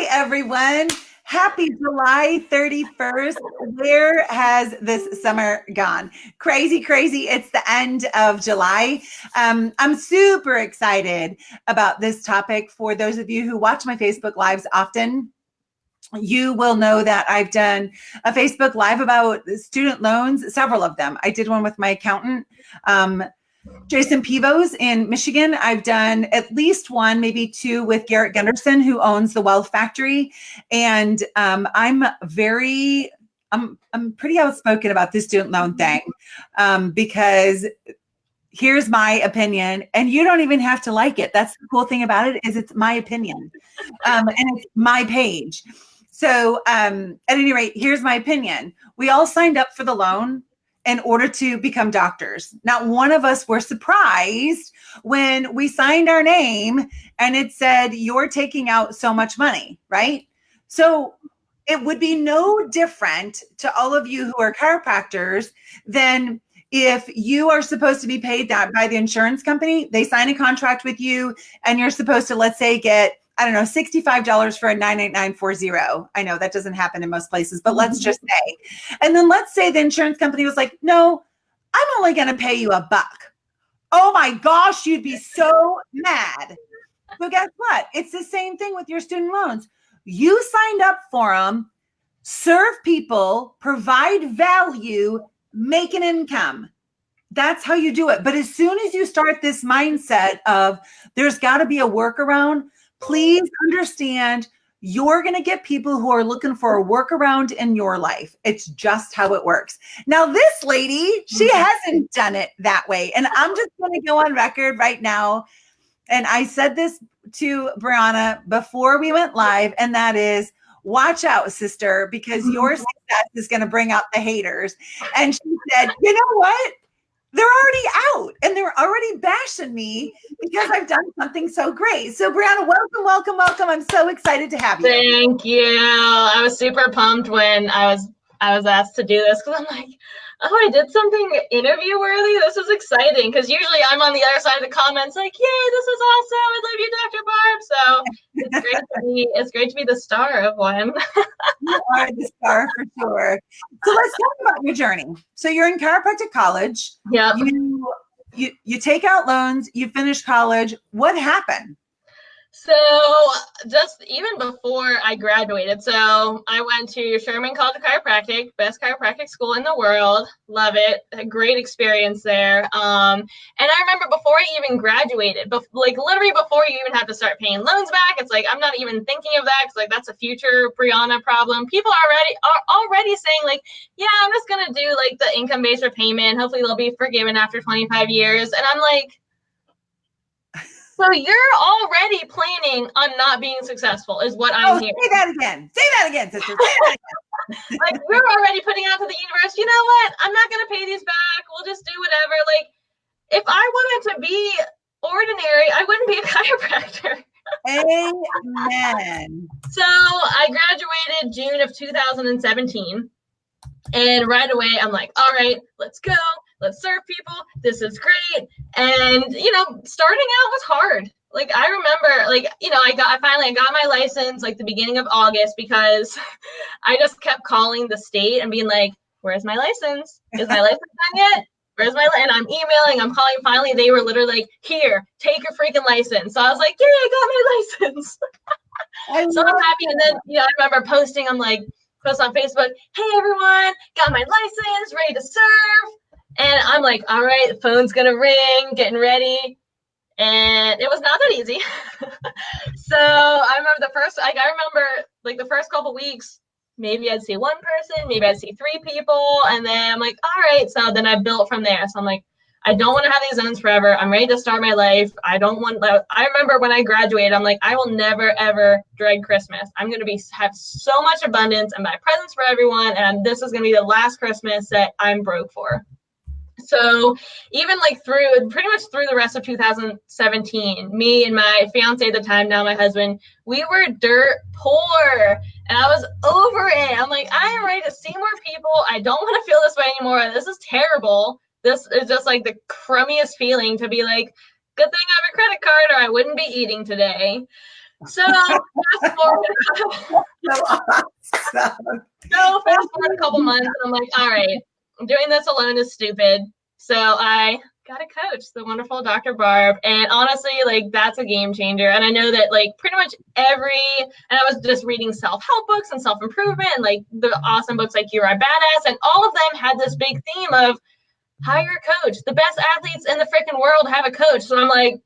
everyone. Happy July 31st. Where has this summer gone? Crazy, crazy. It's the end of July. I'm super excited about this topic. For those of you who watch my Facebook Lives often, you will know that I've done a Facebook Live about student loans, several of them. I did one with my accountant, Jason Pivos in Michigan. I've done at least one, maybe two with Garrett Gunderson, who owns the Wealth Factory. And I'm pretty outspoken about this student loan thing because here's my opinion, and you don't even have to like it. That's the cool thing about it, is it's my opinion, and it's my page. So at any rate, here's my opinion. We all signed up for the loan in order to become doctors. Not one of us were surprised when we signed our name and it said, you're taking out so much money, right? So it would be no different to all of you who are chiropractors than if you are supposed to be paid that by the insurance company. They sign a contract with you and you're supposed to, let's say, get, I don't know, $65 for a 98940. I know that doesn't happen in most places, but let's just say. And then let's say the insurance company was like, no, I'm only going to pay you $1. Oh my gosh, you'd be so mad. So guess what? It's the same thing with your student loans. You signed up for them, serve people, provide value, make an income. That's how you do it. But as soon as you start this mindset of there's got to be a workaround, please understand you're going to get people who are looking for a workaround in your life. It's just how it works. Now, this lady, she hasn't done it that way. And I'm just going to go on record right now. And I said this to Breanna before we went live, and that is, watch out, sister, because your success is going to bring out the haters. And she said, you know what? They're already out and they're already bashing me because I've done something so great. So Breanna, welcome, welcome, welcome. I'm so excited to have you. Thank you. I was super pumped when I was asked to do this, because I'm like, oh, I did something interview worthy. This is exciting, because usually I'm on the other side of the comments like, yay, this is awesome. I love you, Dr. Barb. So it's great to be the star of one. You are the star for sure. So let's talk about your journey. So you're in chiropractic college. Yeah. You take out loans, you finish college. What happened? So just even before I graduated, so I went to Sherman College of Chiropractic, best chiropractic school in the world. Love it. A great experience there. And I remember before I even graduated, like literally before you even have to start paying loans back, it's like, I'm not even thinking of that, because like that's a future Breanna problem. People are already saying like, yeah, I'm just going to do like the income-based repayment. Hopefully they'll be forgiven after 25 years. And I'm like, so you're already planning on not being successful, is what I'm hearing. Say that again. Say that again, sister. Say that again. Like, you're already putting out to the universe, you know what? I'm not going to pay these back. We'll just do whatever. Like, if I wanted to be ordinary, I wouldn't be a chiropractor. Amen. So I graduated June of 2017. And right away, I'm like, all right, let's go. Let's serve people. This is great. And, you know, starting out was hard. Like, I remember, like, you know, I finally got my license like the beginning of August, because I just kept calling the state and being like, where's my license? Is my license done yet? Where's my license? And I'm emailing, I'm calling. Finally, they were literally like, here, take your freaking license. So I was like, yay, I got my license. So I'm happy. And then, you know, I remember posting, post on Facebook, hey, everyone, got my license, ready to serve. And I'm like, all right, the phone's going to ring, getting ready. And it was not that easy. So I remember the first couple weeks, maybe I'd see one person, maybe I'd see 3 people. And then I'm like, all right. So then I built from there. So I'm like, I don't want to have these zones forever. I'm ready to start my life. I remember when I graduated, I'm like, I will never, ever dread Christmas. I'm going to have so much abundance and buy presents for everyone. And this is going to be the last Christmas that I'm broke for. So even like pretty much through the rest of 2017, me and my fiance at the time, now my husband, we were dirt poor, and I was over it. I'm like, I am ready to see more people. I don't want to feel this way anymore. This is terrible. This is just like the crummiest feeling, to be like, good thing I have a credit card or I wouldn't be eating today. So fast forward, fast forward a couple months, and I'm like, all right, doing this alone is stupid. So I got a coach, the wonderful Dr. Barb. And honestly, like, that's a game changer. And I know that, like, pretty much and I was just reading self-help books and self-improvement and, like, the awesome books like You're a Badass. And all of them had this big theme of hire a coach. The best athletes in the freaking world have a coach. So I'm like,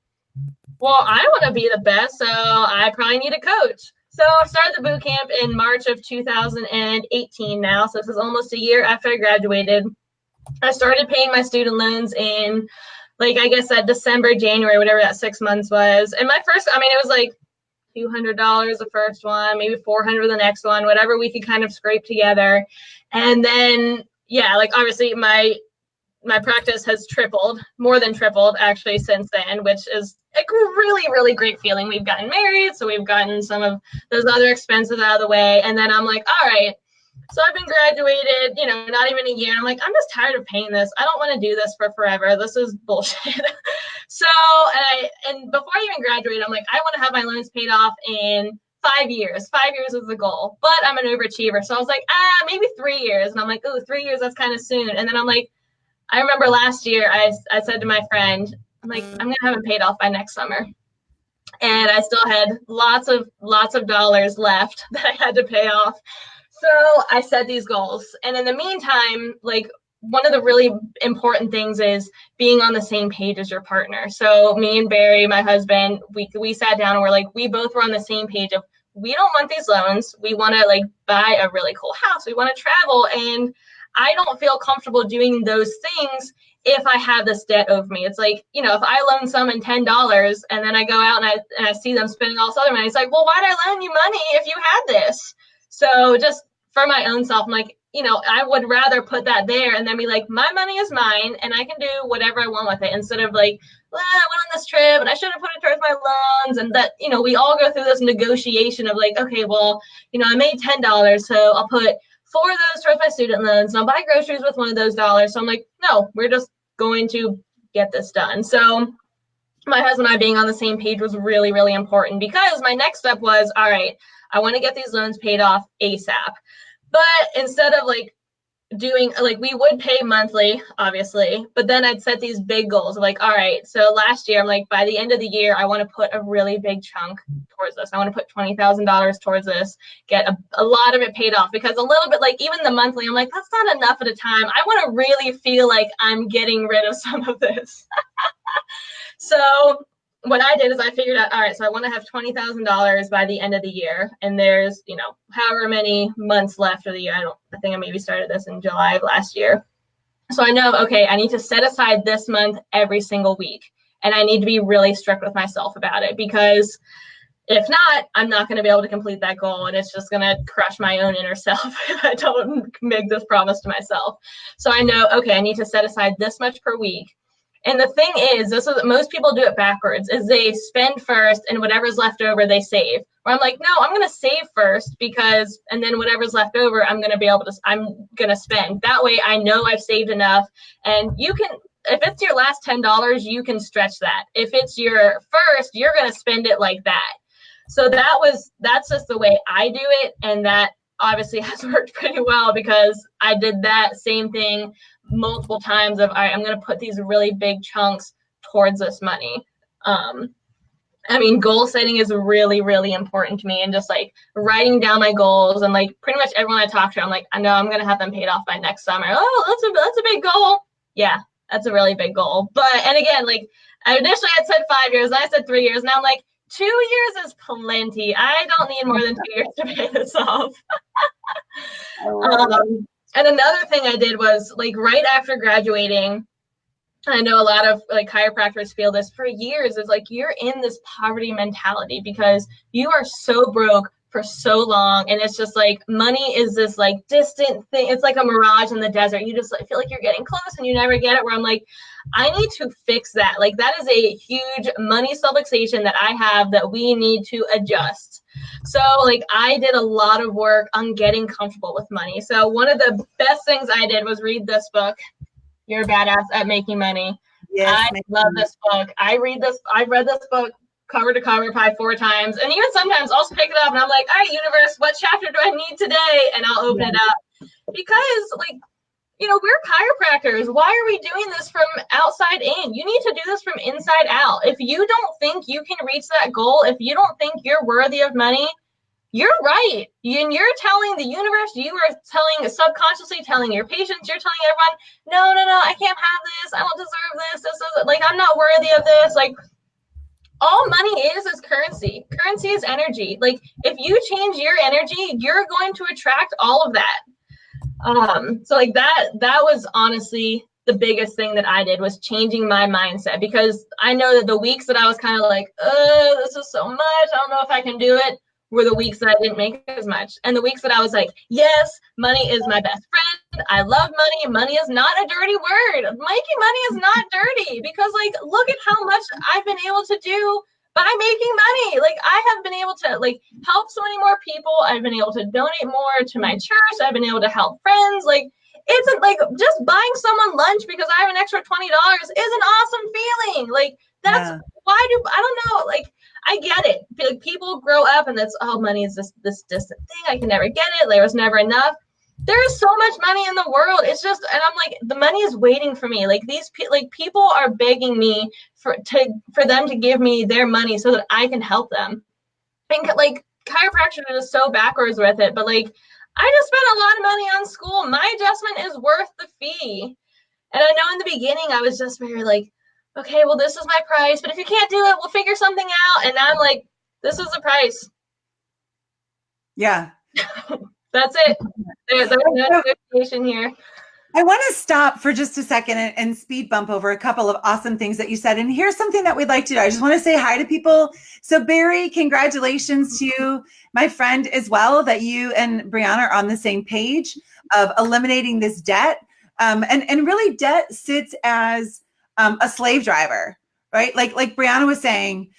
well, I want to be the best, so I probably need a coach. So I started the boot camp in March of 2018 now. So this is almost a year after I graduated. I started paying my student loans in, like, I guess that December, January, whatever that 6 months was. And my first, I mean, it was like $200 the first one, maybe $400 the next one, whatever we could kind of scrape together. And then, yeah, like, obviously my practice has more than tripled actually since then, which is a really, really great feeling. We've gotten married, so we've gotten some of those other expenses out of the way. And then I'm like, all right, so I've been graduated, not even a year. And I'm like, I'm just tired of paying this. I don't want to do this for forever. This is bullshit. So, and before I even graduated, I'm like, I want to have my loans paid off in 5 years. 5 years is the goal, but I'm an overachiever. So I was like, maybe 3 years. And I'm like, 3 years, that's kind of soon. And then I'm like, I remember last year, I said to my friend, I'm like, I'm going to have it paid off by next summer. And I still had lots of dollars left that I had to pay off. So I set these goals. And in the meantime, like, one of the really important things is being on the same page as your partner. So me and Barry, my husband, we sat down and we're like, we both were on the same page of, we don't want these loans. We want to, like, buy a really cool house. We want to travel. And I don't feel comfortable doing those things if I have this debt over me. It's like, if I loan someone $10 and then I go out and I see them spending all this other money, it's like, well, why'd I loan you money if you had this? So just for my own self, I'm like, I would rather put that there and then be like, my money is mine and I can do whatever I want with it, instead of like, well, I went on this trip and I should have put it towards my loans. And that, we all go through this negotiation of like, okay, well, I made $10, so I'll put 4 of those towards my student loans, and I'll buy groceries with one of those dollars. So I'm like, no, we're just going to get this done. So my husband and I being on the same page was really, really important, because my next step was, all right, I want to get these loans paid off ASAP. But instead of like doing, like, we would pay monthly, obviously, but then I'd set these big goals of like, all right, so last year I'm like, by the end of the year, I want to put a really big chunk towards this. I want to put $20,000 towards this, get a lot of it paid off, because a little bit, like, even the monthly, I'm like, that's not enough at a time. I want to really feel like I'm getting rid of some of this. So what I did is I figured out, all right, so I want to have $20,000 by the end of the year. And there's, however many months left of the year. I think I maybe started this in July of last year. So I know, okay, I need to set aside this month every single week. And I need to be really strict with myself about it, because if not, I'm not going to be able to complete that goal. And it's just going to crush my own inner self if I don't make this promise to myself. So I know, okay, I need to set aside this much per week. And the thing is, most people do it backwards, is they spend first and whatever's left over, they save. Or I'm like, no, I'm going to save first, and then whatever's left over, I'm going to spend. That way I know I've saved enough. And if it's your last $10, you can stretch that. If it's your first, you're going to spend it like that. So that's just the way I do it. And that obviously has worked pretty well, because I did that same thing multiple times of, all right, I'm going to put these really big chunks towards this money. Goal setting is really, really important to me, and just like writing down my goals, and like pretty much everyone I talk to, I'm like, I know I'm going to have them paid off by next summer. Oh, that's a big goal. Yeah, that's a really big goal. And again, like, I initially had said 5 years, I said 3 years. Now I'm like, 2 years is plenty. I don't need more than 2 years to pay this off. And another thing I did was, like, right after graduating, I know a lot of like chiropractors feel this for years, is like, you're in this poverty mentality because you are so broke for so long. And it's just like, money is this like distant thing. It's like a mirage in the desert. You just like feel like you're getting close and you never get it, where I'm like, I need to fix that. Like, that is a huge money subluxation that I have that we need to adjust. So like, I did a lot of work on getting comfortable with money. So one of the best things I did was read this book, You're a Badass at Making Money. Yes, I love this book. I've read this book cover to cover, probably 4 times. And even sometimes I'll pick it up and I'm like, all right, universe, what chapter do I need today? And I'll open it up. Because, like, you know, we're chiropractors. Why are we doing this from outside in? You need to do this from inside out. If you don't think you can reach that goal, if you don't think you're worthy of money, you're right. And you're telling the universe, you are telling, subconsciously telling your patients, you're telling everyone, no, I can't have this. I don't deserve this. This is, like, I'm not worthy of this. Like, all money is currency. Currency is energy. Like, if you change your energy, you're going to attract all of that. So like that was honestly the biggest thing that I did, was changing my mindset, because I know that the weeks that I was kind of like, this is so much, I don't know if I can do it, were the weeks that I didn't make as much. And the weeks that I was like, yes, money is my best friend. I love money. Money is not a dirty word. Making money is not dirty, because, like, look at how much I've been able to do by making money. Like, I have been able to, like, help so many more people. I've been able to donate more to my church. I've been able to help friends. Like, it's like just buying someone lunch because I have an extra $20 is an awesome feeling. Like, that's why I don't know, like, I get it. Like, people grow up and that's, oh, money is this distant thing. I can never get it. There was never enough. There is so much money in the world. It's just, and I'm like, the money is waiting for me. Like, people are begging me for them to give me their money so that I can help them. And, like, chiropractic is so backwards with it, but, like, I just spent a lot of money on school. My adjustment is worth the fee. And I know in the beginning I was just very like, okay, well, this is my price, but if you can't do it, we'll figure something out. And now I'm like, this is the price. Yeah. That's it. There's no negotiation here. I want to stop for just a second and speed bump over a couple of awesome things that you said. And here's something that we'd like to do. I just want to say hi to people. So Barry, congratulations to you, my friend, as well, that you and Breanna are on the same page of eliminating this debt. And really, debt sits as a slave driver, right? Like Breanna was saying,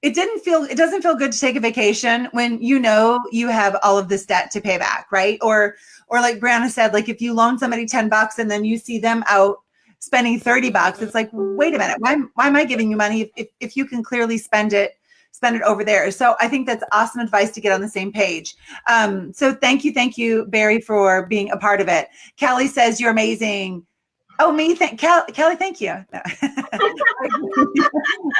it doesn't feel good to take a vacation when you know you have all of this debt to pay back, right? Or like Breanna said, like, if you loan somebody $10 and then you see them out spending $30, it's like, wait a minute, why am I giving you money if you can clearly spend it over there? So I think that's awesome advice to get on the same page. So thank you, Barry, for being a part of it. Kelly says you're amazing. Oh, me? Kelly, thank you. No.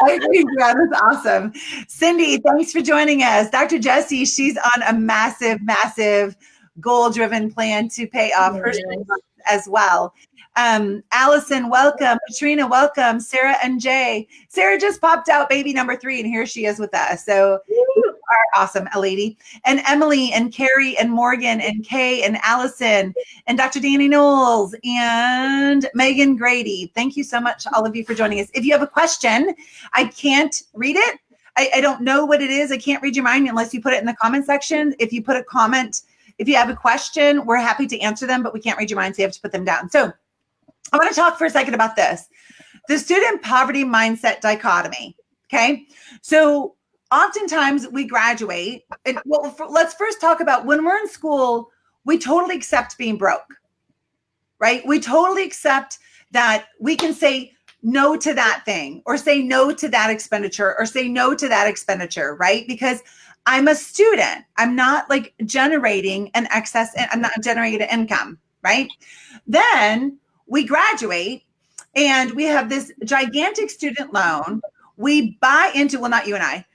I agree. Yeah, that's awesome. Cindy, thanks for joining us. Dr. Jessie, she's on a massive goal-driven plan to pay off her students as well. Allison, welcome. Katrina, welcome. Sarah and Jay. Sarah just popped out baby number 3, and here she is with us. So you are awesome, a lady. And Emily and Carrie and Morgan and Kay and Allison and Dr. Danny Knowles and Megan Grady. Thank you so much, all of you, for joining us. If you have a question, I can't read it. I don't know what it is. I can't read your mind unless you put it in the comment section. If you put a comment, if you have a question, we're happy to answer them, but we can't read your mind, so you have to put them down. So I want to talk for a second about this. The student poverty mindset dichotomy, okay? So oftentimes we graduate, and let's first talk about when we're in school, we totally accept being broke, right? We totally accept that we can say no to that thing, or say no to that expenditure, or say no to that expenditure, right? Because I'm a student. I'm not like generating an excess, I'm not generating an income, right? Then we graduate and we have this gigantic student loan. We buy into, well, not you and I,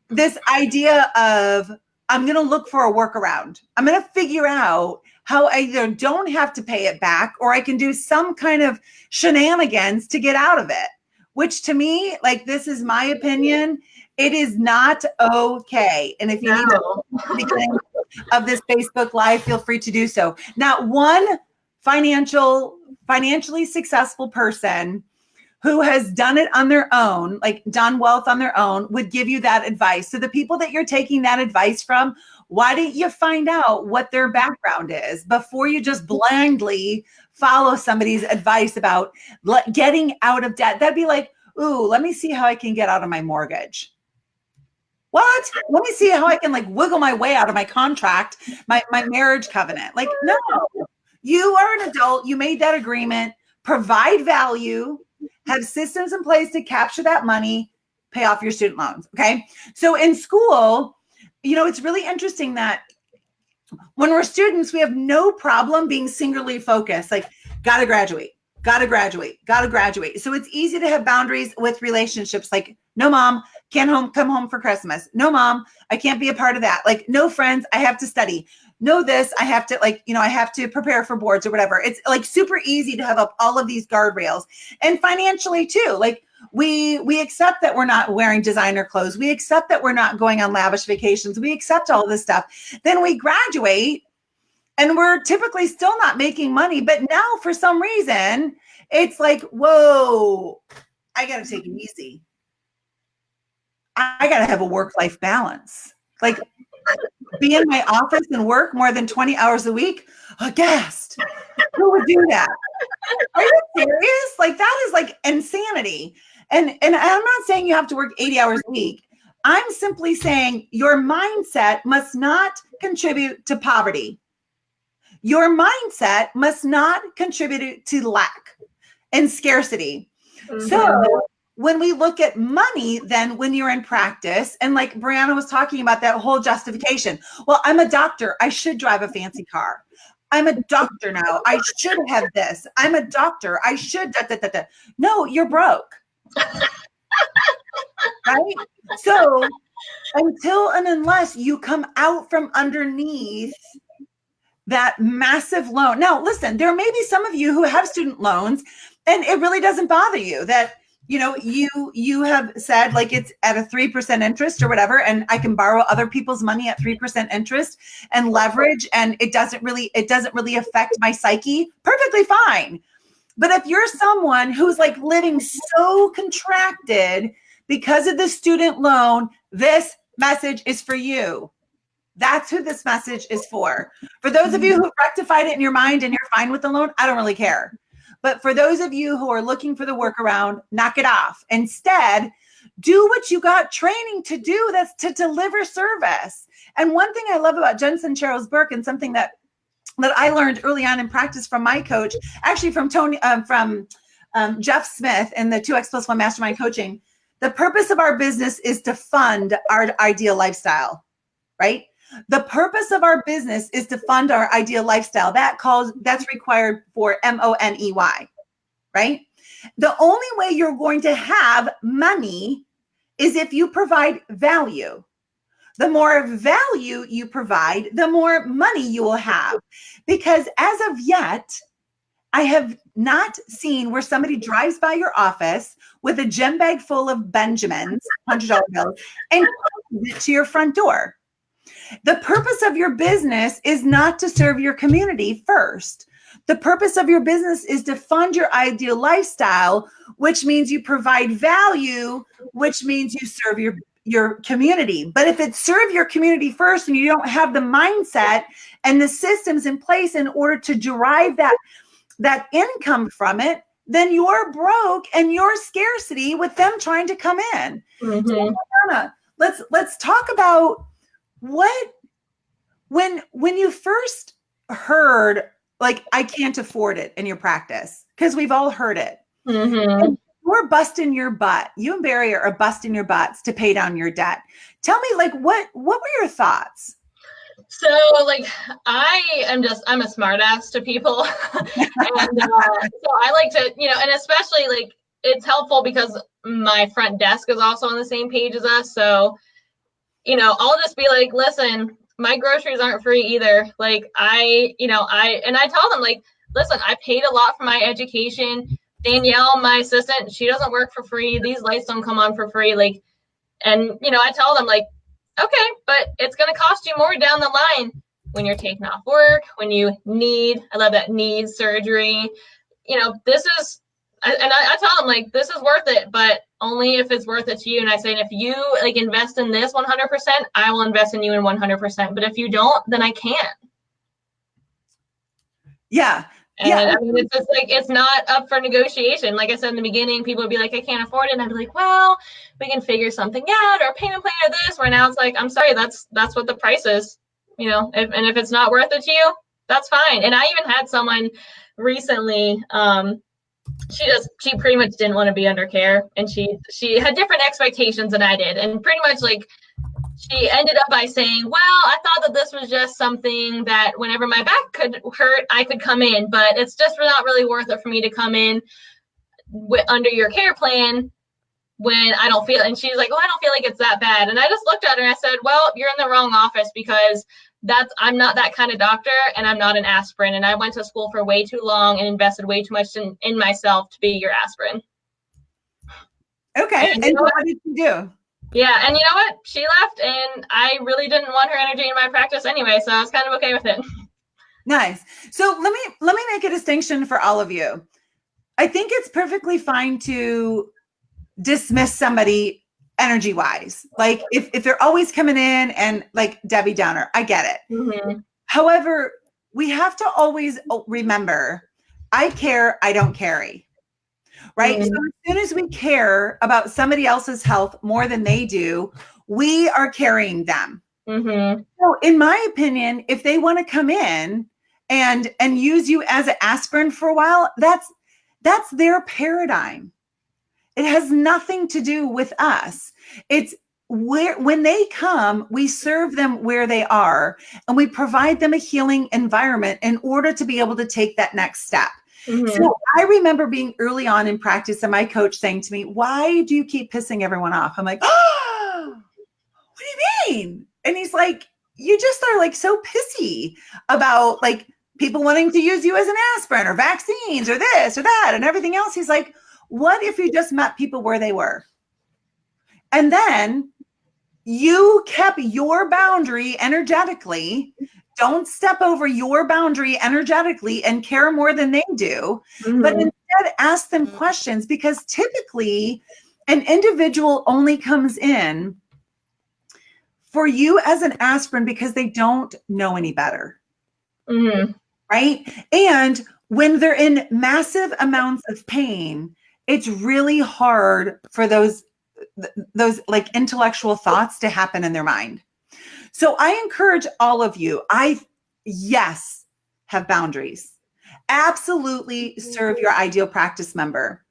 this idea of, I'm going to look for a workaround. I'm going to figure out how I either don't have to pay it back, or I can do some kind of shenanigans to get out of it, which to me, like, this is my opinion, it is not okay. And if you need to beginning of this Facebook Live, feel free to do so. Not one financially successful person who has done it on their own, like done wealth on their own, would give you that advice. So the people that you're taking that advice from, why don't you find out what their background is before you just blindly follow somebody's advice about getting out of debt? That'd be like, ooh, let me see how I can get out of my mortgage. What? Let me see how I can, like, wiggle my way out of my contract, my marriage covenant. Like, no, you are an adult. You made that agreement. Provide value. Have systems in place to capture that money. pay off your student loans. Okay. So in school, it's really interesting that when we're students, we have no problem being singularly focused, like gotta graduate. So it's easy to have boundaries with relationships. Like, no, mom, can't come home for Christmas. No, mom, I can't be a part of that. Like, no friends, I have to study. No, this, I have to I have to prepare for boards or whatever. It's like super easy to have up all of these guardrails. And financially too, like we accept that we're not wearing designer clothes. We accept that we're not going on lavish vacations. We accept all this stuff. Then we graduate and we're typically still not making money. But now for some reason, it's like, whoa, I got to take it easy. I got to have a work-life balance. Like, be in my office and work more than 20 hours a week? Aghast. Who would do that? Are you serious? Like, that is like insanity. And I'm not saying you have to work 80 hours a week. I'm simply saying your mindset must not contribute to poverty. Your mindset must not contribute to lack and scarcity. Mm-hmm. So when we look at money, then when you're in practice, and like Breanna was talking about that whole justification. Well, I'm a doctor. I should drive a fancy car. I'm a doctor now. I should have this. I'm a doctor. I should. No, you're broke. Right? So until and unless you come out from underneath that massive loan. Now, listen, there may be some of you who have student loans and it really doesn't bother you that, you have said like it's at a 3% interest or whatever, and I can borrow other people's money at 3% interest and leverage, and it doesn't really affect my psyche. Perfectly fine. But if you're someone who's like living so contracted because of the student loan, this message is for you. That's who this message is for. For those of you who rectified it in your mind and you're fine with the loan, I don't really care. But for those of you who are looking for the workaround, knock it off. Instead, do what you got training to do. That's to deliver service. And one thing I love about Jensen Chiro's book, and something that I learned early on in practice from my coach, actually from Jeff Smith in the 2X+1 Mastermind Coaching, the purpose of our business is to fund our ideal lifestyle, right? The purpose of our business is to fund our ideal lifestyle. That's required for money, right? The only way you're going to have money is if you provide value. The more value you provide, the more money you will have. Because as of yet, I have not seen where somebody drives by your office with a gym bag full of Benjamins, $100 bills, and comes it to your front door. The purpose of your business is not to serve your community first. The purpose of your business is to fund your ideal lifestyle, which means you provide value, which means you serve your community. But if it's serve your community first and you don't have the mindset and the systems in place in order to derive that income from it, then you're broke and you're scarcity with them trying to come in. Mm-hmm. So, Breanna, let's talk about when you first heard, like, I can't afford it in your practice, because we've all heard it. Mm-hmm. And you're busting your butt. You and Barry are busting your butts to pay down your debt. Tell me, like, what were your thoughts? So, like, I'm a smartass to people. And so I like to, and especially, like, it's helpful because my front desk is also on the same page as us. So, I'll just be like, listen, my groceries aren't free either. Like, I tell them, like, listen, I paid a lot for my education. Danielle, my assistant, she doesn't work for free. These lights don't come on for free. Like, and, I tell them, like, okay, but it's going to cost you more down the line when you're taking off work, when you need, I love that, need surgery. This is, and I tell them, like, this is worth it, but only if it's worth it to you. And I say, and if you, like, invest in this 100%, I will invest in you in 100%. But if you don't, then I can't. Yeah. And I mean, it's just like, it's not up for negotiation. Like I said in the beginning, people would be like, I can't afford it. And I'd be like, well, we can figure something out, or payment plan, or this. Where now it's like, I'm sorry, that's what the price is. And if it's not worth it to you, that's fine. And I even had someone recently, She pretty much didn't want to be under care, and she had different expectations than I did, and pretty much like she ended up by saying, well, I thought that this was just something that whenever my back could hurt, I could come in, but it's just not really worth it for me to come in under your care plan when I don't feel it. And she's like, oh, I don't feel like it's that bad. And I just looked at her and I said, well, you're in the wrong office, because I'm not that kind of doctor, and I'm not an aspirin. And I went to school for way too long and invested way too much in myself to be your aspirin. Okay. And what did you do? Yeah, and you know what? She left, and I really didn't want her energy in my practice anyway, so I was kind of okay with it. Nice. So let me make a distinction for all of you. I think it's perfectly fine to dismiss somebody energy wise. Like if they're always coming in and like Debbie Downer, I get it. Mm-hmm. However, we have to always remember, I care, I don't carry. Right? Mm-hmm. So as soon as we care about somebody else's health more than they do, we are carrying them. Mm-hmm. So in my opinion, if they want to come in and use you as an aspirin for a while, that's their paradigm. It has nothing to do with us. It's when they come, we serve them where they are, and we provide them a healing environment in order to be able to take that next step. Mm-hmm. So I remember being early on in practice and my coach saying to me, why do you keep pissing everyone off? I'm like, oh, what do you mean? And he's like, you just are like so pissy about like people wanting to use you as an aspirin or vaccines or this or that and everything else. He's like, what if you just met people where they were? And then you kept your boundary energetically. Don't step over your boundary energetically and care more than they do. Mm-hmm. But instead ask them questions, because typically an individual only comes in for you as an aspirin because they don't know any better. Mm-hmm. Right? And when they're in massive amounts of pain, it's really hard for those like intellectual thoughts to happen in their mind. So I encourage all of you, yes, have boundaries. Absolutely serve your ideal practice member,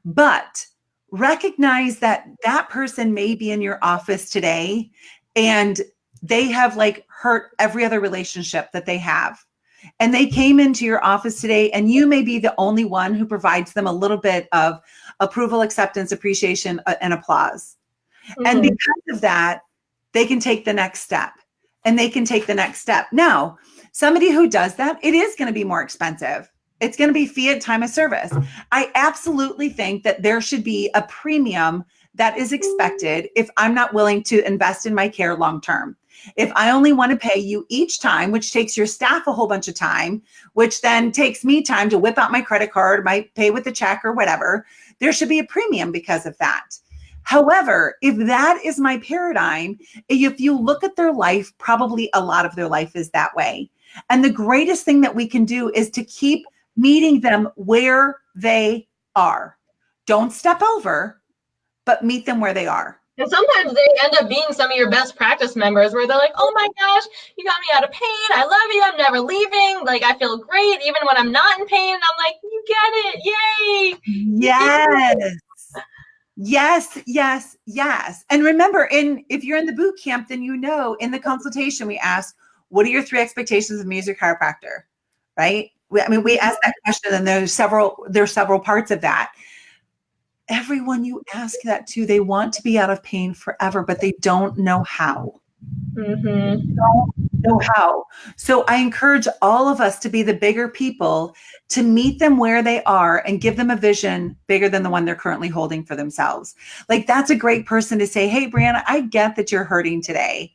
but recognize that that person may be in your office today and they have like hurt every other relationship that they have. And they came into your office today and you may be the only one who provides them a little bit of approval, acceptance, appreciation, and applause. Mm-hmm. And because of that, they can take the next step and they can take the next step. Now, somebody who does that, it is going to be more expensive. It's going to be fiat time of service. I absolutely think that there should be a premium that is expected if I'm not willing to invest in my care long-term. If I only want to pay you each time, which takes your staff a whole bunch of time, which then takes me time to whip out my credit card, might pay with a check or whatever, there should be a premium because of that. However, if that is my paradigm, if you look at their life, probably a lot of their life is that way. And the greatest thing that we can do is to keep meeting them where they are. Don't step over, but meet them where they are. And sometimes they end up being some of your best practice members where they're like, oh my gosh, you got me out of pain. I love you. I'm never leaving. Like, I feel great even when I'm not in pain. And I'm like, you get it. Yay. Yes. Yes, yes, yes. And remember, if you're in the boot camp, then in the consultation, we ask, what are your 3 expectations of me as your chiropractor? Right? We ask that question, and there's several parts of that. Everyone you ask that to, they want to be out of pain forever, but they don't know how. Mm-hmm. They don't know how. So I encourage all of us to be the bigger people, to meet them where they are and give them a vision bigger than the one they're currently holding for themselves. Like, that's a great person to say, hey, Breanna, I get that you're hurting today.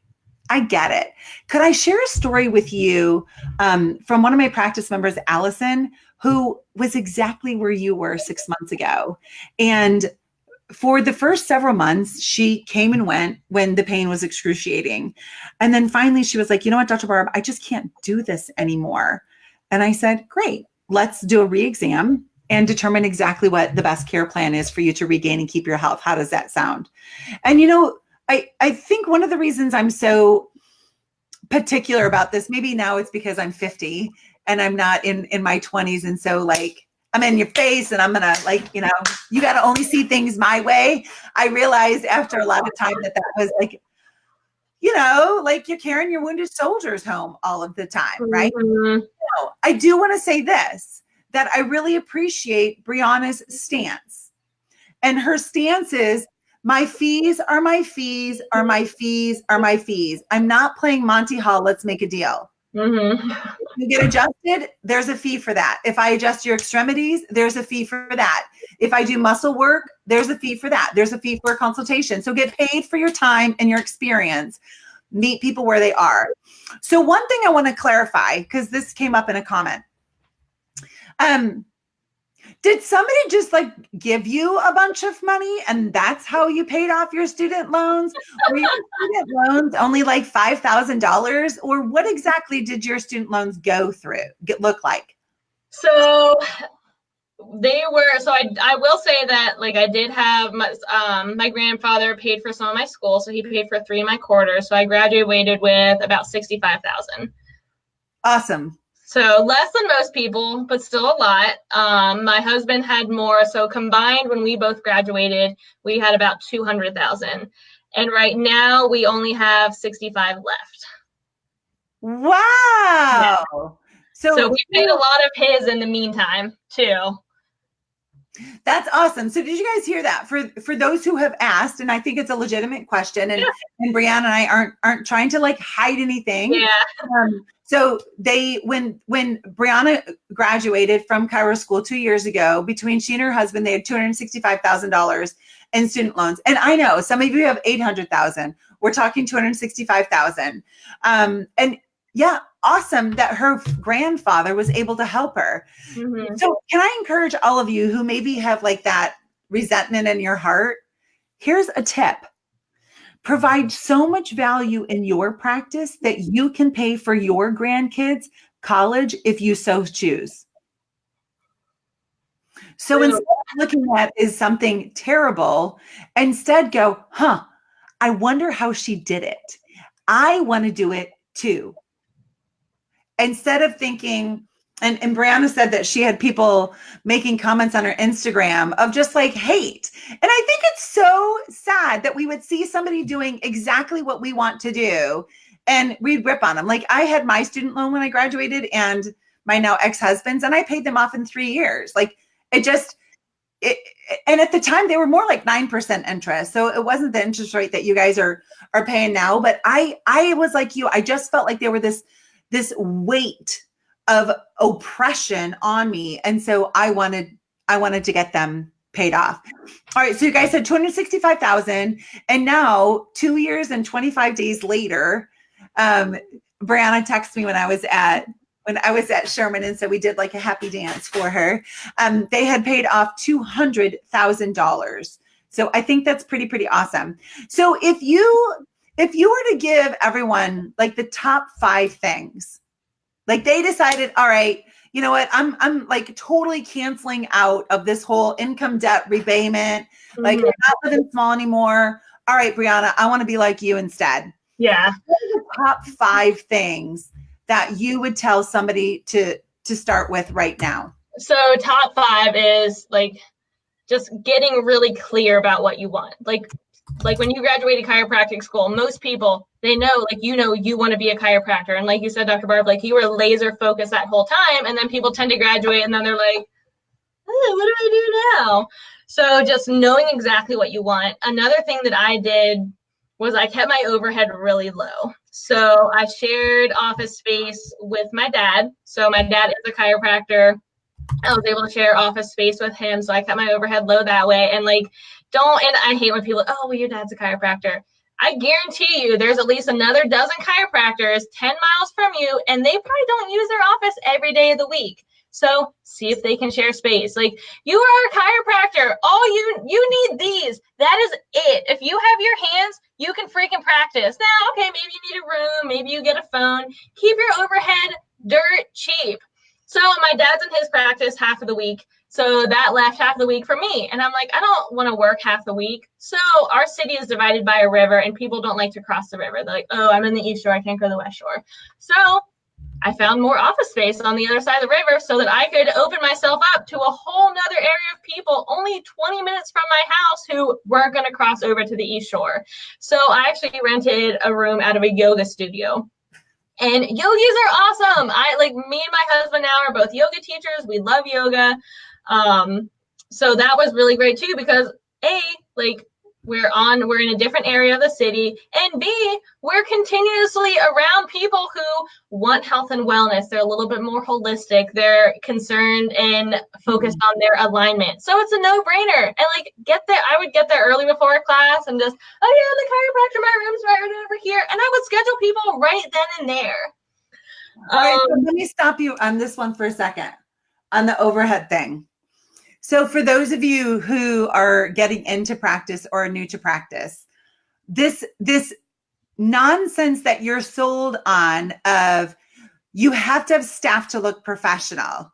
I get it. Could I share a story with you from one of my practice members, Allison, who was exactly where you were 6 months ago. And for the first several months, she came and went when the pain was excruciating. And then finally she was like, you know what, Dr. Barb, I just can't do this anymore. And I said, great, let's do a re-exam and determine exactly what the best care plan is for you to regain and keep your health. How does that sound? And, I think one of the reasons I'm so particular about this, maybe now it's because I'm 50 and I'm not in my 20s. And so like I'm in your face and I'm gonna like, you got to only see things my way. I realized after a lot of time that was like, like you're carrying your wounded soldiers home all of the time, right? Mm-hmm. I do want to say this, that I really appreciate Breanna's stance. And her stance is, my fees are my fees are my fees are my fees. I'm not playing Monty Hall. Let's make a deal. Mm-hmm. If you get adjusted, there's a fee for that. If I adjust your extremities, there's a fee for that. If I do muscle work, there's a fee for that. There's a fee for a consultation. So get paid for your time and your experience. Meet people where they are. So one thing I want to clarify, because this came up in a comment. Did somebody just like give you a bunch of money and that's how you paid off your student loans? Were your student loans only like $5,000? Or what exactly did your student loans look like? So they were, I will say that like I did have my grandfather paid for some of my school. So he paid for 3 of my quarters. So I graduated with about $65,000. Awesome. So less than most people, but still a lot. My husband had more. So combined, when we both graduated, we had about 200,000. And right now we only have 65 left. Wow. Yeah. So we paid a lot of his in the meantime too. That's awesome. So did you guys hear that? For those who have asked, and I think it's a legitimate question, and Breanna and I aren't trying to like hide anything. Yeah. So when Breanna graduated from Chiro school 2 years ago, between she and her husband, they had $265,000 in student loans. And I know some of you have 800,000. We're talking 265,000. And yeah, awesome that her grandfather was able to help her. Mm-hmm. So can I encourage all of you who maybe have like that resentment in your heart? Here's a tip. Provide so much value in your practice that you can pay for your grandkids' college if you so choose. So instead of looking at is something terrible, instead go, I wonder how she did it. I want to do it too. Instead of thinking, and Breanna said that she had people making comments on her Instagram of just like hate. And I think it's so sad that we would see somebody doing exactly what we want to do and we'd rip on them. Like I had my student loan when I graduated and my now ex-husband's, and I paid them off in 3 years. Like and at the time they were more like 9% interest. So it wasn't the interest rate that you guys are paying now. But I was like you, I just felt like there were this weight of oppression on me. And so I wanted to get them paid off. All right. So you guys had 265,000. And now 2 years and 25 days later, Breanna texted me when I was at Sherman. And so we did like a happy dance for her. They had paid off $200,000. So I think that's pretty awesome. So if you were to give everyone like the top 5 things, like they decided, all right, you know what? I'm like totally canceling out of this whole income debt repayment. Like I'm not living small anymore. All right, Breanna, I want to be like you instead. Yeah. What are the top 5 things that you would tell somebody to start with right now? So top 5 is like just getting really clear about what you want. Like when you graduated chiropractic school, most people, they know, like, you want to be a chiropractor. And like you said, Dr. Barb, like you were laser focused that whole time. And then people tend to graduate and then they're like, oh, what do I do now? So just knowing exactly what you want. Another thing that I did was I kept my overhead really low. So I shared office space with my dad. So my dad is a chiropractor. I was able to share office space with him. So I kept my overhead low that way. And like, and I hate when people, oh, well, your dad's a chiropractor. I guarantee you there's at least another dozen chiropractors 10 miles from you, and they probably don't use their office every day of the week. So see if they can share space. Like, you are a chiropractor. You need these. That is it. If you have your hands, you can freaking practice. Now, okay, maybe you need a room. Maybe you get a phone. Keep your overhead dirt cheap. So my dad's in his practice half of the week. So that left half the week for me. And I'm like, I don't want to work half the week. So our city is divided by a river and people don't like to cross the river. They're like, oh, I'm in the East Shore. I can't go to the West Shore. So I found more office space on the other side of the river so that I could open myself up to a whole nother area of people only 20 minutes from my house who weren't going to cross over to the East Shore. So I actually rented a room out of a yoga studio. And yogis are awesome. Me and my husband now are both yoga teachers. We love yoga. So that was really great too, because we're in a different area of the city, and B, we're continuously around people who want health and wellness. They're a little bit more holistic. They're concerned and focused on their alignment. So it's a no-brainer. And I would get there early before class and just, oh yeah, the chiropractor, my room's right over here. And I would schedule people right then and there. All right, so let me stop you on this one for a second, on the overhead thing. So for those of you who are getting into practice or are new to practice, this nonsense that you're sold on of you have to have staff to look professional.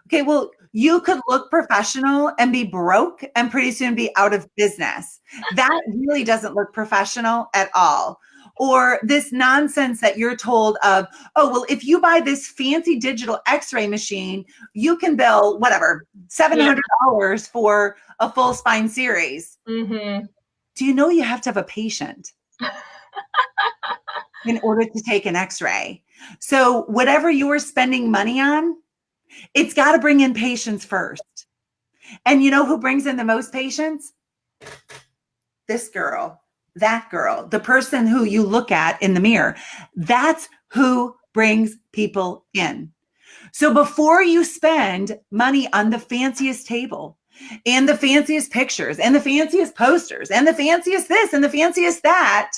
Okay, well, you could look professional and be broke and pretty soon be out of business. That really doesn't look professional at all. Or this nonsense that you're told of, oh, well, if you buy this fancy digital x-ray machine, you can bill whatever, $700 for a full spine series. Mm-hmm. Do you know you have to have a patient in order to take an x-ray? So whatever you're spending money on, it's got to bring in patients first. And you know who brings in the most patients? This girl. That girl, the person who you look at in the mirror, that's who brings people in. So before you spend money on the fanciest table and the fanciest pictures and the fanciest posters and the fanciest this and the fanciest that,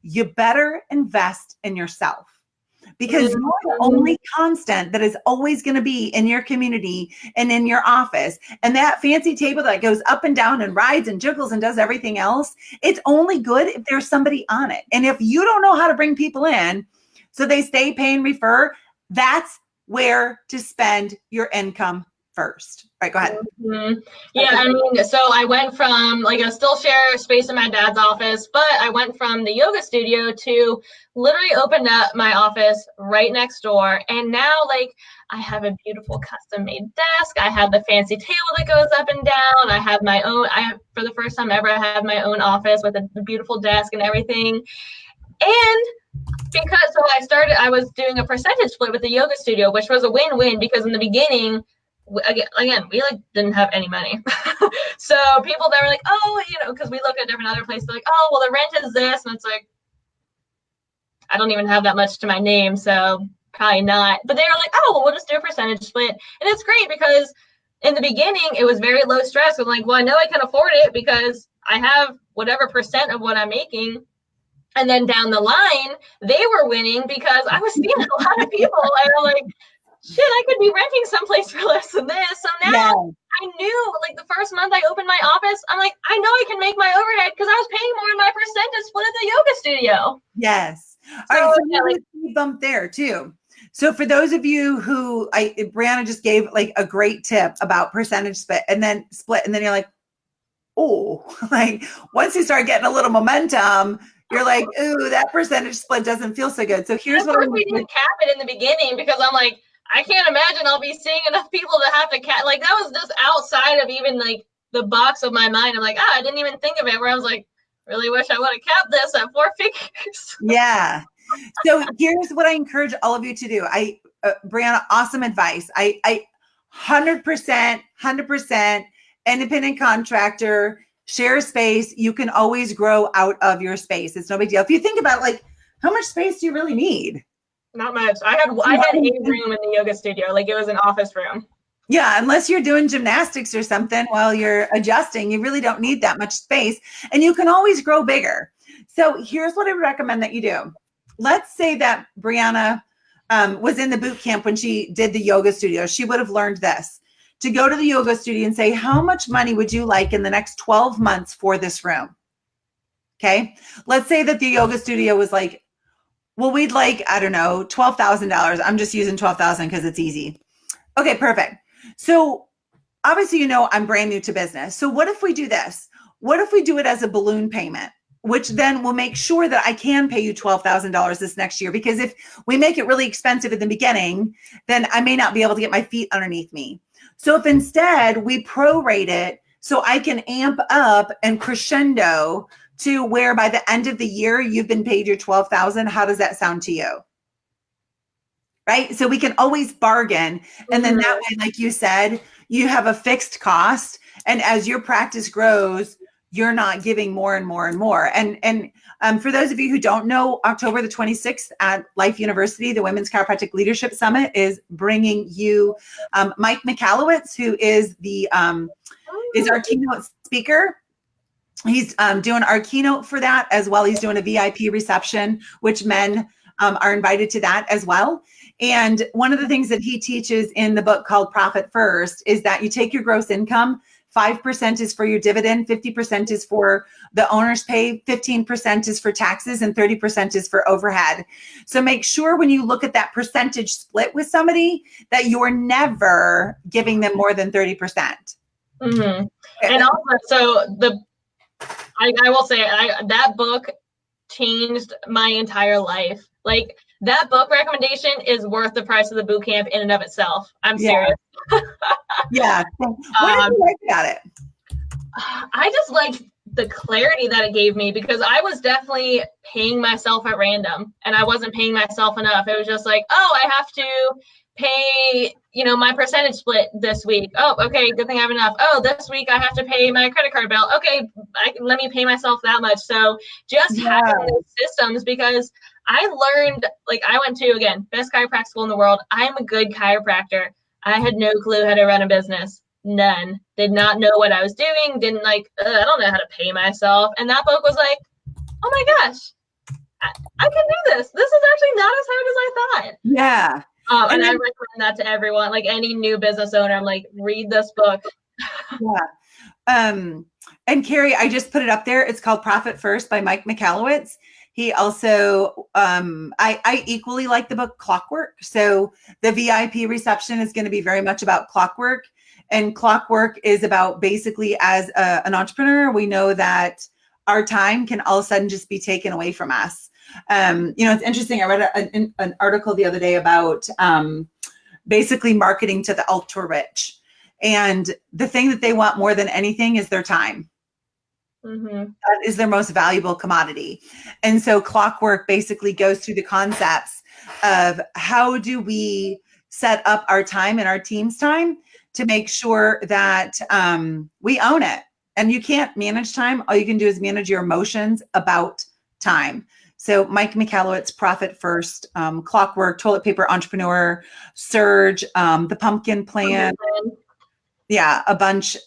you better invest in yourself. Because you're the only constant that is always going to be in your community and in your office. And that fancy table that goes up and down and rides and jiggles and does everything else, it's only good if there's somebody on it. And if you don't know how to bring people in, so they stay, pay, and refer, that's where to spend your income first. All right, go ahead. Mm-hmm. Yeah, I mean, so I went from I still share space in my dad's office, but I went from the yoga studio to literally opened up my office right next door. And now I have a beautiful custom made desk. I have the fancy table that goes up and down. I have my own, for the first time ever, I have my own office with a beautiful desk and everything. And I was doing a percentage split with the yoga studio, which was a win-win because in the beginning, again, we didn't have any money. So people that were like, oh, because we look at different other places, like, oh, well, the rent is this. And it's like, I don't even have that much to my name, so probably not. But they were like, oh, well, we'll just do a percentage split. And it's great because in the beginning, it was very low stress. I'm like, well, I know I can afford it because I have whatever percent of what I'm making. And then down the line, they were winning because I was seeing a lot of people. And I'm like, shit, I could be renting someplace for less than this. So now I knew the first month I opened my office, I'm like, I know I can make my overhead because I was paying more in my percentage split at the yoga studio. Yes. All right, so let's bump there too. So for those of you who Breanna just gave a great tip about percentage split, and then you're like, oh, once you start getting a little momentum, you're like, ooh, that percentage split doesn't feel so good. So here's what we didn't cap it in the beginning because I'm like, I can't imagine I'll be seeing enough people to have to cap. That was just outside of even the box of my mind. I'm like, I didn't even think of it. Where I was like, really wish I would have kept this at 4 figures. Yeah. So here's what I encourage all of you to do. Breanna, awesome advice. I 100% independent contractor, share space. You can always grow out of your space. It's no big deal. If you think about how much space do you really need? Not much. I had a room in the yoga studio. It was an office room. Yeah, unless you're doing gymnastics or something while you're adjusting, you really don't need that much space. And you can always grow bigger. So here's what I recommend that you do. Let's say that Breanna was in the boot camp when she did the yoga studio. She would have learned this. To go to the yoga studio and say, how much money would you like in the next 12 months for this room? Okay. Let's say that the yoga studio was like, well, we'd like, I don't know, $12,000. I'm just using 12,000 because it's easy. Okay, perfect. So obviously, I'm brand new to business. So what if we do this? What if we do it as a balloon payment? which then will make sure that I can pay you $12,000 this next year. Because if we make it really expensive at the beginning, then I may not be able to get my feet underneath me. So if instead we prorate it so I can amp up and crescendo to where by the end of the year you've been paid your $12,000, how does that sound to you? Right? So we can always bargain. And then that way, like you said, you have a fixed cost. And as your practice grows, you're not giving more and more and more. And for those of you who don't know, October the 26th at Life University, the Women's Chiropractic Leadership Summit is bringing you Mike Michalowicz, who is is our keynote speaker. He's doing our keynote for that as well. He's doing a VIP reception, which men are invited to that as well. And one of the things that he teaches in the book called Profit First is that you take your gross income, 5% is for your dividend, 50% is for the owner's pay, 15% is for taxes, and 30% is for overhead. So make sure when you look at that percentage split with somebody that you're never giving them more than 30%. Mm-hmm. And also, so I will say that book changed my entire life. Like, that book recommendation is worth the price of the boot camp in and of itself. I'm serious. Yeah. What did you like about it? I just liked the clarity that it gave me, because I was definitely paying myself at random and I wasn't paying myself enough. It was just like, oh, I have to pay, my percentage split this week. Oh, okay, good thing I have enough. Oh, this week I have to pay my credit card bill. Okay, let me pay myself that much. So just having those systems, because I learned, like, I went to, again, best chiropractic school in the world. I'm a good chiropractor. I had no clue how to run a business. None. Did not know what I was doing. Didn't I don't know how to pay myself. And that book was like, oh my gosh, I can do this. This is actually not as hard as I thought. Yeah. And I recommend that to everyone, like any new business owner. I'm like, read this book. Yeah. And Carrie, I just put it up there. It's called Profit First by Mike Michalowicz. He also, I equally like the book Clockwork. So the VIP reception is going to be very much about clockwork. And clockwork is about basically, as an entrepreneur, we know that our time can all of a sudden just be taken away from us. It's interesting. I read an article the other day about basically marketing to the ultra rich. And the thing that they want more than anything is their time. Mm-hmm. That is their most valuable commodity. And so clockwork basically goes through the concepts of how do we set up our time and our team's time to make sure that we own it. And you can't manage time. All you can do is manage your emotions about time. So Mike Michalowicz, Profit First, Clockwork, Toilet Paper Entrepreneur, Surge, The Pumpkin Plan. Yeah, a bunch.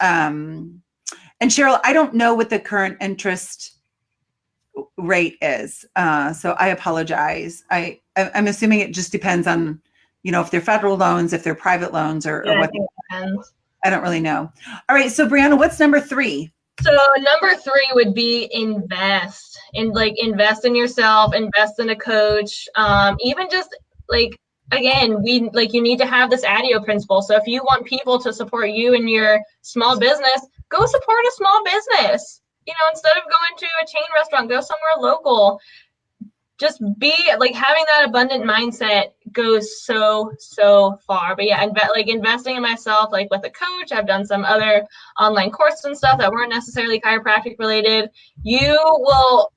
And Cheryl, I don't know what the current interest rate is. So I apologize. I'm assuming it just depends on, if they're federal loans, if they're private loans, or what. I don't really know. All right. So Breanna, what's number 3? So number 3 would be invest in yourself, invest in a coach. Even just again, you need to have this ADIO principle. So if you want people to support you in your small business, go support a small business. Instead of going to a chain restaurant, go somewhere local. Just be having that abundant mindset goes so far. But yeah, investing in myself, with a coach. I've done some other online courses and stuff that weren't necessarily chiropractic related. You will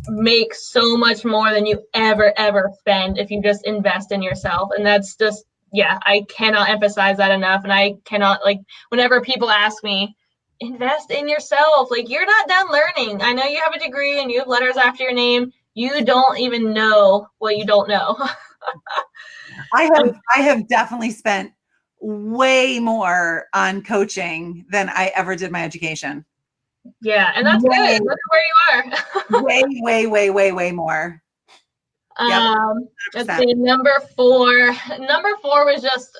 make so much more than you ever spend if you just invest in yourself. And that's just, I cannot emphasize that enough. And I cannot, whenever people ask me, invest in yourself, you're not done learning. I know you have a degree and you have letters after your name. You don't even know what you don't know. I have definitely spent way more on coaching than I ever did my education. Yeah, and that's good. Look where you are. way more. Let's see, number 4. Number 4 was just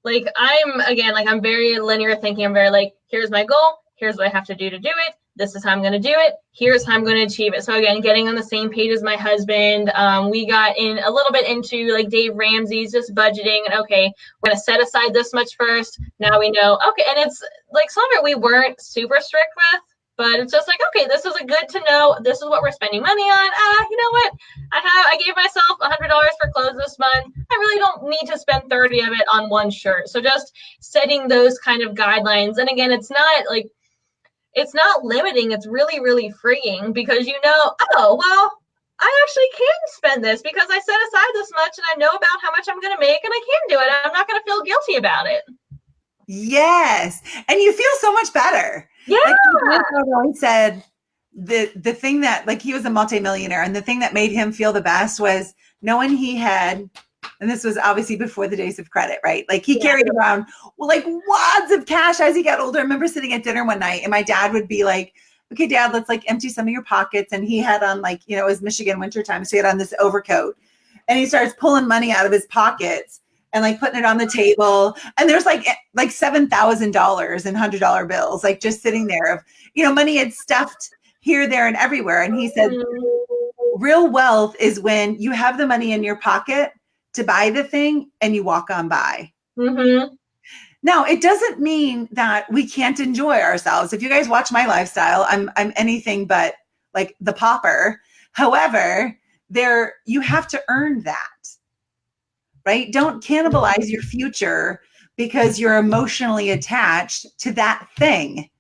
I'm very linear thinking. I'm very here's my goal. Here's what I have to do it. This is how I'm going to do it. Here's how I'm going to achieve it. So again, getting on the same page as my husband. We got in a little bit into Dave Ramsey's just budgeting. And okay, we're going to set aside this much first. Now we know. Okay. And it's some of it we weren't super strict with, but it's just like, okay, this is a good to know. This is what we're spending money on. You know what? I gave myself $100 for clothes this month. I really don't need to spend 30 of it on one shirt. So just setting those kind of guidelines. And again, it's not limiting. It's really, really freeing because oh, well, I actually can spend this because I set aside this much and I know about how much I'm going to make and I can do it. I'm not going to feel guilty about it. Yes. And you feel so much better. Yeah. Like my father always said the thing that, like, he was a multimillionaire, and the thing that made him feel the best was knowing he had, and this was obviously before the days of credit, right? Like he carried around like wads of cash as he got older. I remember sitting at dinner one night and my dad would be like, okay, Dad, let's like empty some of your pockets. And he had on, like, it was Michigan wintertime. So he had on this overcoat and he starts pulling money out of his pockets and like putting it on the table. And there's like $7,000 in $100 bills, like just sitting there of, money had stuffed here, there, and everywhere. And he said, real wealth is when you have the money in your pocket to buy the thing and you walk on by. Mm-hmm. Now, it doesn't mean that we can't enjoy ourselves. If you guys watch my lifestyle, I'm anything but like the pauper. However, you have to earn that, right? Don't cannibalize your future because you're emotionally attached to that thing.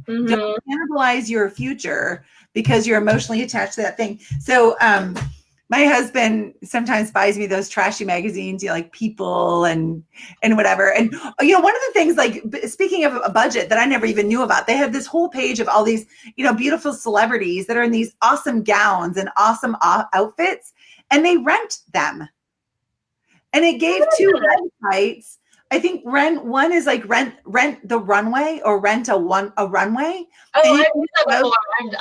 Mm-hmm. Don't cannibalize your future because you're emotionally attached to that thing. So, my husband sometimes buys me those trashy magazines, like People and whatever. And, one of the things, like, speaking of a budget that I never even knew about, they have this whole page of all these, beautiful celebrities that are in these awesome gowns and awesome outfits, and they rent them. And it gave two websites. I think one is like rent the runway or rent a runway. Oh, I've done that before.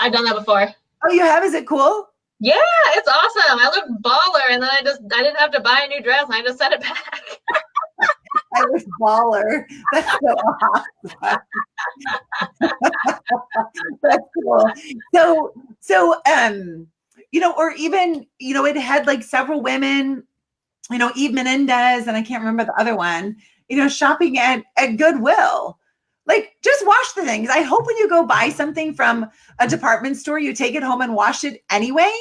I've done that before. Oh, you have? Is it cool? Yeah, it's awesome. I look baller, and then I didn't have to buy a new dress, and I just sent it back. I was baller. That's so awesome. That's cool. So, or even, it had like several women, Eve Menendez, and I can't remember the other one, shopping at Goodwill. Like, just wash the things. I hope when you go buy something from a department store, you take it home and wash it anyway.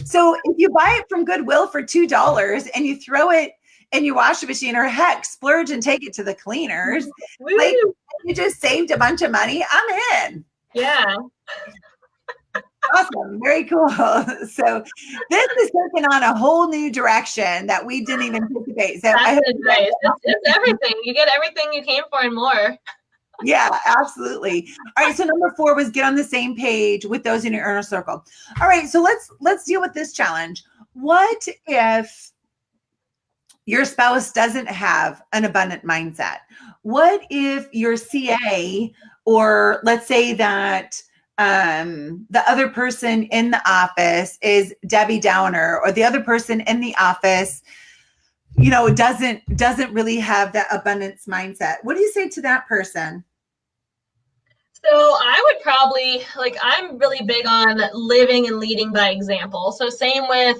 So if you buy it from Goodwill for $2 and you throw it in your washing machine, or heck, splurge and take it to the cleaners, like, you just saved a bunch of money. I'm in. Yeah. Awesome. Very cool. So this is taking on a whole new direction that we didn't even anticipate. So it's everything. You get everything you came for and more. Yeah, absolutely. All right. So number 4 was get on the same page with those in your inner circle. All right. So let's deal with this challenge. What if your spouse doesn't have an abundant mindset? What if your CA, or let's say that the other person in the office is Debbie Downer, or the other person in the office, doesn't really have that abundance mindset? What do you say to that person? So I would probably, I'm really big on living and leading by example. So same as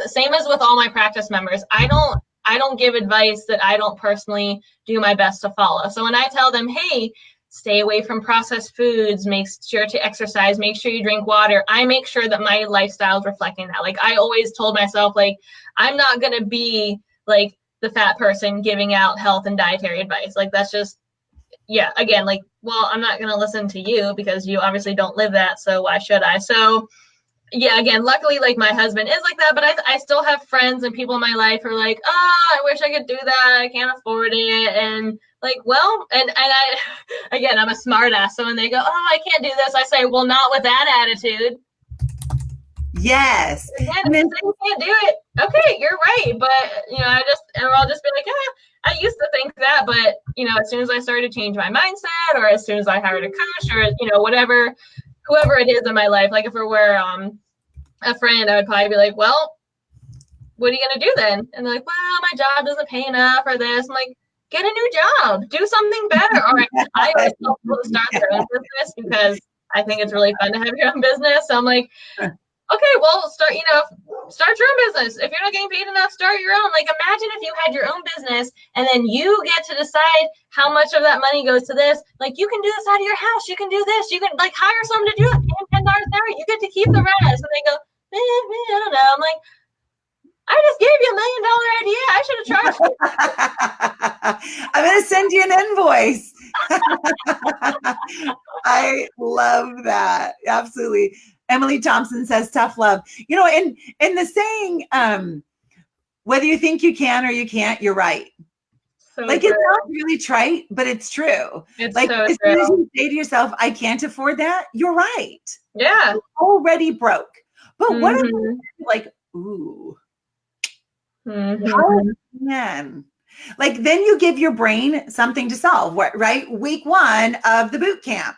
with all my practice members, I don't give advice that I don't personally do my best to follow. So when I tell them, hey, stay away from processed foods, make sure to exercise, make sure you drink water, I make sure that my lifestyle is reflecting that. Like, I always told myself, like, I'm not going to be like the fat person giving out health and dietary advice. Like, that's just, yeah, again, like, well, I'm not going to listen to you because you obviously don't live that. So why should I? So yeah, again, luckily, like, my husband is like that, but I still have friends and people in my life who are like, oh, I wish I could do that. I can't afford it. And like, well, and I, again, I'm a smartass. So when they go, oh, I can't do this, I say, well, not with that attitude. Yes. Again, if you can't do it, okay, you're right. But, I'll just be like, I used to think that, but, as soon as I started to change my mindset, or as soon as I hired a coach, or, whoever it is in my life, like if it were a friend, I would probably be like, well, what are you going to do then? And they're like, well, my job doesn't pay enough for this. I'm like, get a new job, do something better. Or I always tell people to start their own business because I think it's really fun to have your own business. So I'm like, okay, well, start your own business. If you're not getting paid enough, start your own. Like, imagine if you had your own business and then you get to decide how much of that money goes to this. Like, you can do this out of your house. You can do this. You can like hire someone to do it. $10 an hour. You get to keep the rest. And they go, I don't know. I'm like, I just gave you $1 million idea. I should have charged you. I'm going to send you an invoice. I love that. Absolutely. Emily Thompson says tough love. You know, in the saying, whether you think you can or you can't, you're right. So like true. It's not really trite, but it's true. It's like so as soon as you say to yourself, I can't afford that, you're right. Yeah. You're already broke. But what if you're like, ooh, how can? Like, then you give your brain something to solve, right? Week 1 of the boot camp.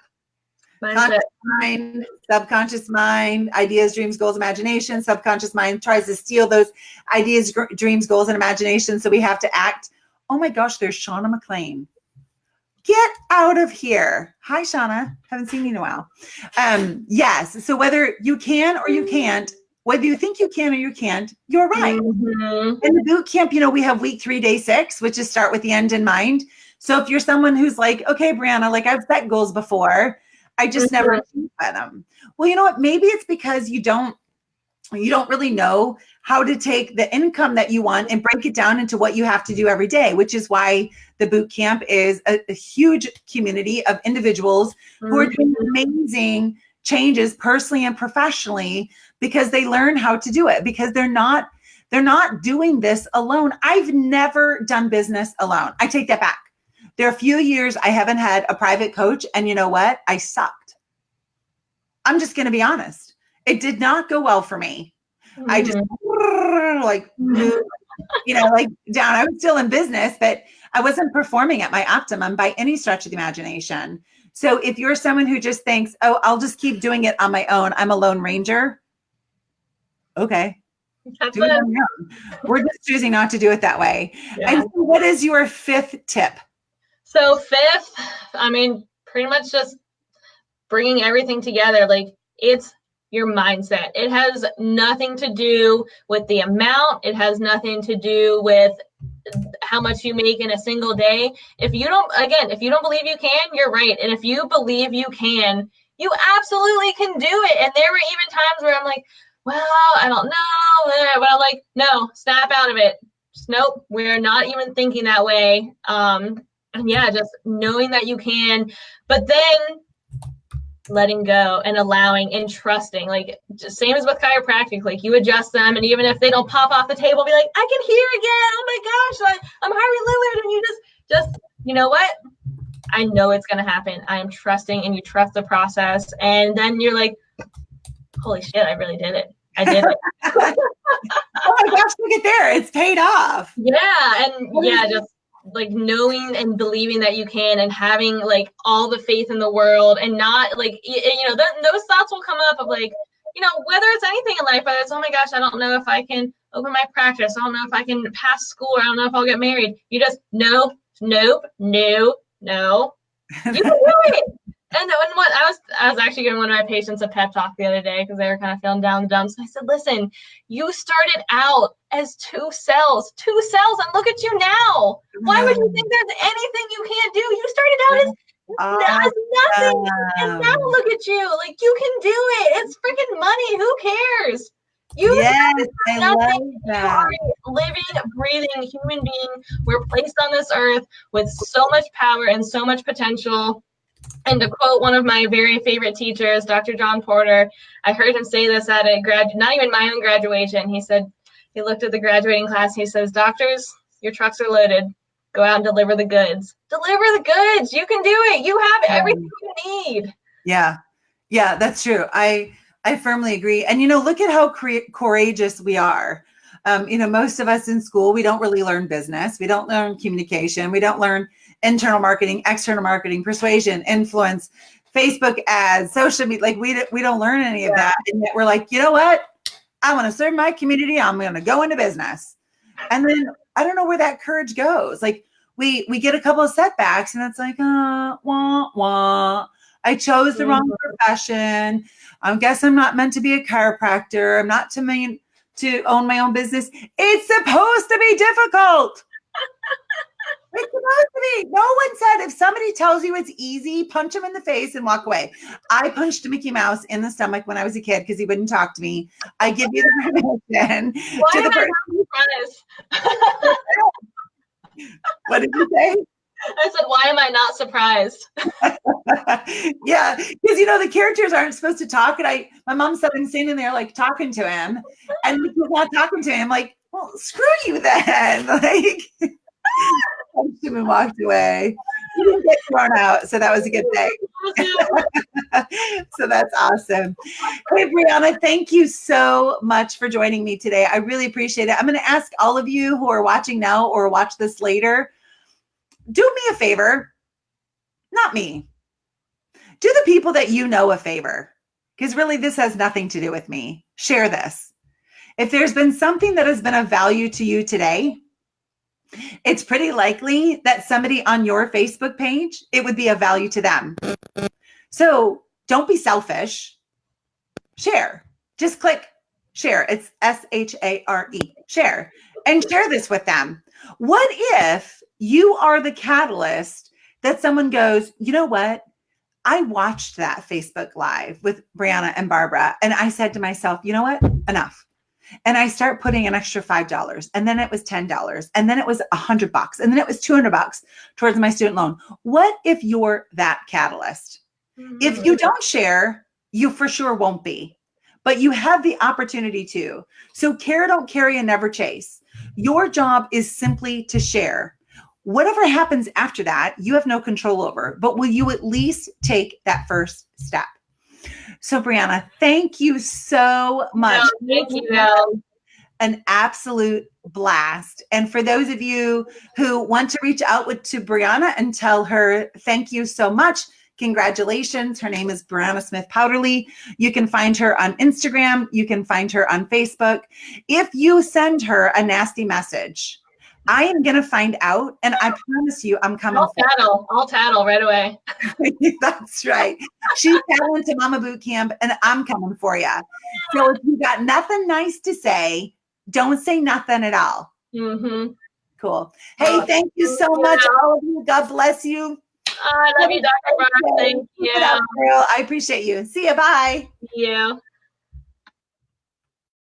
Conscious mind, subconscious mind, ideas, dreams, goals, imagination. Subconscious mind tries to steal those ideas, dreams, goals, and imagination. So we have to act. Oh my gosh, there's Shauna McLean. Get out of here. Hi, Shauna. Haven't seen you in a while. Yes. So whether you can or you can't, whether you think you can or you can't, you're right. In the boot camp, you know, we have week 3, day 6, which is start with the end in mind. So if you're someone who's like, okay, Breanna, like I've set goals before, I just never achieve them. Well, you know what? Maybe it's because you don't really know how to take the income that you want and break it down into what you have to do every day, which is why the boot camp is a huge community of individuals who are doing amazing changes personally and professionally because they learn how to do it, because they're not doing this alone. I've never done business alone. I take that back. There are a few years I haven't had a private coach, and you know what? I sucked. I'm just going to be honest. It did not go well for me. I just like moved, like down. I was still in business, but I wasn't performing at my optimum by any stretch of the imagination. So if you're someone who just thinks, oh, I'll just keep doing it on my own, I'm a lone ranger. Okay. Do it on your own. We're just choosing not to do it that way. Yeah. And so what is your 5th tip? So 5th, I mean, pretty much just bringing everything together. Like, it's your mindset. It has nothing to do with the amount. It has nothing to do with how much you make in a single day. If you don't believe you can, you're right. And if you believe you can, you absolutely can do it. And there were even times where I'm like, well, I don't know. But I'm like, no, snap out of it. Just, nope, we're not even thinking that way. And yeah, just knowing that you can, but then letting go and allowing and trusting, like just same as with chiropractic, like you adjust them, and even if they don't pop off the table, be like, I can hear again. Oh my gosh, I'm Harvey Lillard. And you just, you know what? I know it's going to happen. I am trusting, and you trust the process. And then you're like, holy shit, I really did it. I did it. Oh my gosh, look at there. It's paid off. Yeah. And yeah, just like knowing and believing that you can, and having like all the faith in the world, and not like, those thoughts will come up of like, whether it's anything in life, whether it's, oh my gosh, I don't know if I can open my practice. I don't know if I can pass school. I don't know if I'll get married. You just, nope. You can do it. And what I was actually giving one of my patients a pep talk the other day because they were kind of feeling down the dumps. I said, listen, you started out as 2 cells, and look at you now. Why would you think there's anything you can't do? You started out as nothing, and now look at you. Like, you can do it. It's freaking money. Who cares? I love that. You are a living, breathing human being. We're placed on this earth with so much power and so much potential. And to quote one of my very favorite teachers, Dr. John Porter, I heard him say this at not even my own graduation. He said, he looked at the graduating class. He says, doctors, your trucks are loaded. Go out and deliver the goods. Deliver the goods. You can do it. You have everything you need. Yeah. Yeah, that's true. I firmly agree. And, look at how courageous we are. Most of us in school, we don't really learn business. We don't learn communication. We don't learn internal marketing, external marketing, persuasion, influence, Facebook ads, social media. Like we don't learn any of that. And yet we're like, you know what? I want to serve my community. I'm going to go into business. And then I don't know where that courage goes. Like we get a couple of setbacks, and it's like, wah. I chose the wrong profession. I guess I'm not meant to be a chiropractor. I'm not to own my own business. It's supposed to be difficult. It's supposed to be. No one said if somebody tells you it's easy, punch them in the face and walk away. I punched Mickey Mouse in the stomach when I was a kid because he wouldn't talk to me. I give you the permission. Why am I not surprised? What did you say? I said, why am I not surprised? Yeah, because the characters aren't supposed to talk, and my mom said I'm standing there like talking to him, and he's not talking to him. Like, well, screw you then. Like, punched him and walked away. He didn't get thrown out, so that was a good thing. So that's awesome. Hey, Breanna, thank you so much for joining me today. I really appreciate it. I'm going to ask all of you who are watching now or watch this later, do me a favor, not me. Do the people that you know a favor, because really this has nothing to do with me. Share this. If there's been something that has been of value to you today, it's pretty likely that somebody on your Facebook page, it would be of value to them. So don't be selfish. Share. Just click share. It's SHARE. Share. And share this with them. What if you are the catalyst that someone goes, you know what? I watched that Facebook Live with Breanna and Barbara, and I said to myself, you know what? Enough. And I start putting an extra $5, and then it was $10, and then it was $100, and then it was $200 towards my student loan. What if you're that catalyst? If you don't share, you for sure won't be, but you have the opportunity to. So care, don't carry, and never chase. Your job is simply to share. Whatever happens after that, you have no control over, but will you at least take that first step? So Breanna, thank you so much. No, thank you. An absolute blast. And for those of you who want to reach out to Breanna and tell her thank you so much, congratulations. Her name is Breanna Smith Powderly. You can find her on Instagram. You can find her on Facebook. If you send her a nasty message, I am going to find out, and I promise you I'm coming. I'll tattle right away. That's right. She's tattling to Mama Boot Camp, and I'm coming for you. So if you got nothing nice to say, don't say nothing at all. Mm-hmm. Cool. Hey, thank you so much, all of you. God bless you. I love you, Dr. Barb. Thank you. Up, girl. I appreciate you. See you. Bye. See you.